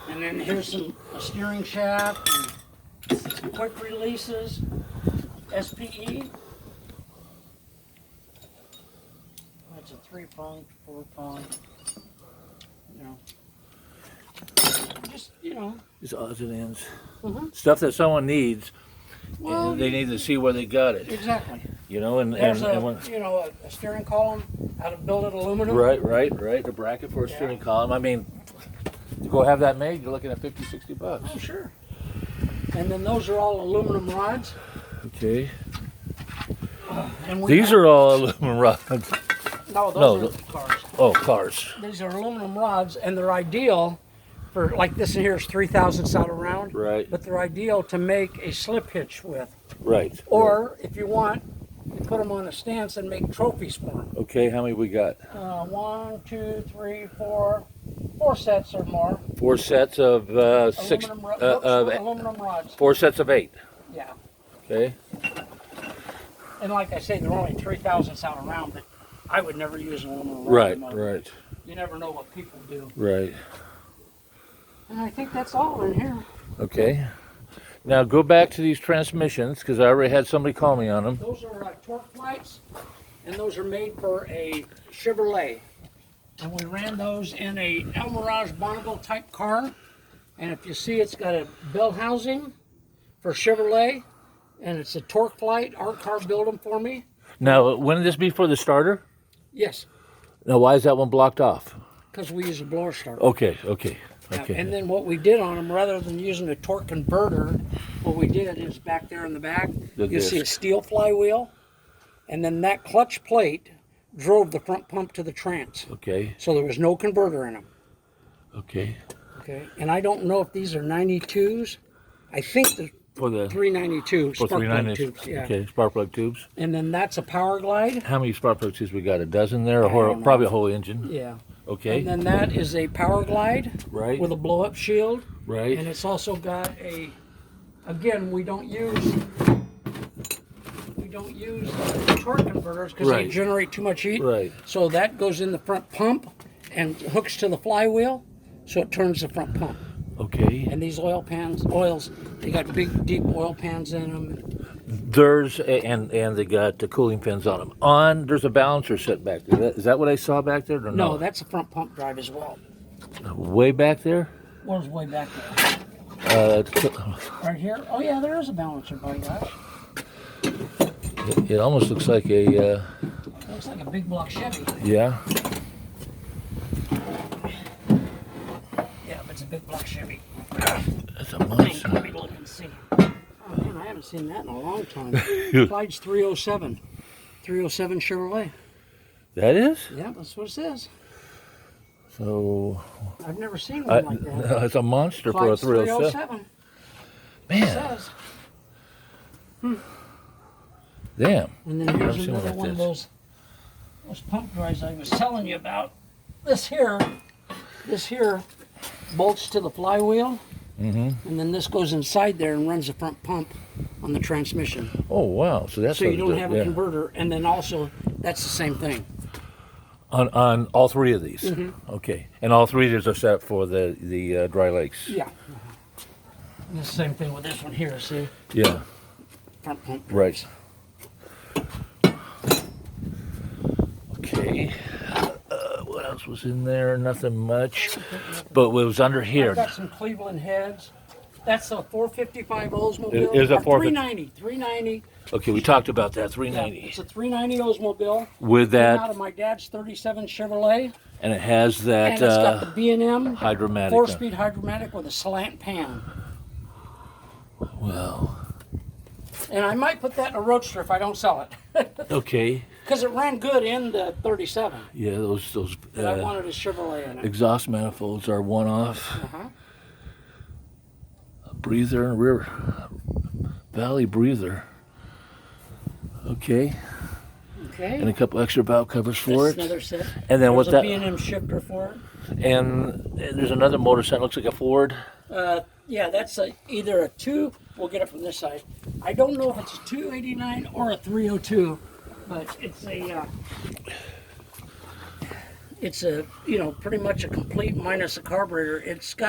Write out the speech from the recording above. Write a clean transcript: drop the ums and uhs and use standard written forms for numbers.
And then here's a steering shaft, and some quick releases, SPE. That's a 3-prong, 4-prong. You know, just Just odds and ends. Mm-hmm. Stuff that someone needs, Well, and they need to see where they got it. exactly. And There's when, a steering column out of billet aluminum. right. The bracket for a steering column. I mean, to go have that made, you're looking at $50, $60. Oh, sure. And then those are all aluminum rods. Okay. And These are all aluminum rods. No, those are cars. Oh, cars. These are aluminum rods, and they're ideal for, like this here is 3 thousandths out around. Right. But they're ideal to make a slip hitch with. Right. Or, if you want, you put them on a stance and make trophies for them. Okay, how many we got? 1, 2, 3, 4. 4 sets or more. 4 sets of six. Aluminum rods. 4 sets of 8. Yeah. Okay. And like I say, they're only 3 thousandths out around, but I would never use an aluminum rod. Right. motor. Right. You never know what people do. Right. And I think that's all in here. Okay. Now go back to these transmissions because I already had somebody call me on them. Those are Torqueflights, and those are made for a Chevrolet. And we ran those in a El Mirage Bonneville type car. And if you see, it's got a bell housing for Chevrolet, and it's a Torqueflight. Art Carr built them for me. Now, wouldn't this be for the starter? Yes, Now, why is that one blocked off? because we use a blower starter. Okay. And then what we did on them, rather than using a torque converter, what we did is back there in the back, you see a steel flywheel, and then that clutch plate drove the front pump to the trans. Okay. So there was no converter in them. Okay. Okay. And I don't know if these are 92s. I think they're For the 392 spark plug 390. tubes. Yeah. Okay, spark plug tubes. And then that's a power glide. How many spark plug tubes we got? A dozen there, I don't know. probably a whole engine. Yeah. Okay. And then that is a power glide Right. with a blow up shield. Right. And it's also got a, again, we don't use torque converters because Right. they generate too much heat. Right. So that goes in the front pump and hooks to the flywheel, so it turns the front pump. Okay. And these oils, they got big, deep oil pans in them. And they got the cooling fins on them. There's a balancer set back there. Is that what I saw back there? Or No, that's a front pump drive as well. Way back there? Where's way back there? Uh, Right here? Oh yeah, there is a balancer, by gosh. it almost looks like a, Looks like a big block Chevy. yeah. Yeah, but it's a big block Chevy. That's a Let monster. me look and see. Oh man, I haven't seen that in a long time. Clyde's 307. 307 Chevrolet. That is? Yeah, that's what it says. So, I've never seen one like that. it's a monster for a Clyde's 307. 307. Man, It says. damn. And then I've here's seen another like one of this. those pump drives I was telling you about. This here bolts to the flywheel. Mm-hmm. And then this goes inside there and runs the front pump on the transmission. Oh, wow. So that's So what you it don't does, have yeah. a converter, and then also that's the same thing. On all three of these? Mm-hmm. Okay. And all three of these are set for the dry lakes? Yeah. And the same thing with this one here, see? Yeah. Front pump. Right. Okay. What else was in there? Nothing much. But it was under here. I've got some Cleveland heads. That's a 455 Oldsmobile. Is it or 390. Okay, we talked about that. Yeah, 390. it's a 390 Oldsmobile. With Came out that, of my dad's 37 Chevrolet. and it has And that it's got the B&M hydromatic. 4-speed hydromatic with a slant pan. Well, And I might put that in a roadster if I don't sell it. okay. Because it ran good in the 37. Yeah, those But I wanted a Chevrolet in it. exhaust manifolds are one-off. Uh-huh. A breather and rear valley breather. Okay. Okay. And a couple extra valve covers for That's it. another set. And then There's what a that? B&M shifter for it. And there's another motor set. Looks like a Ford. Yeah, that's either a 2, we'll get it from this side. I don't know if it's a 289 or a 302, but it's a it's a, you know, pretty much a complete minus a carburetor. It's got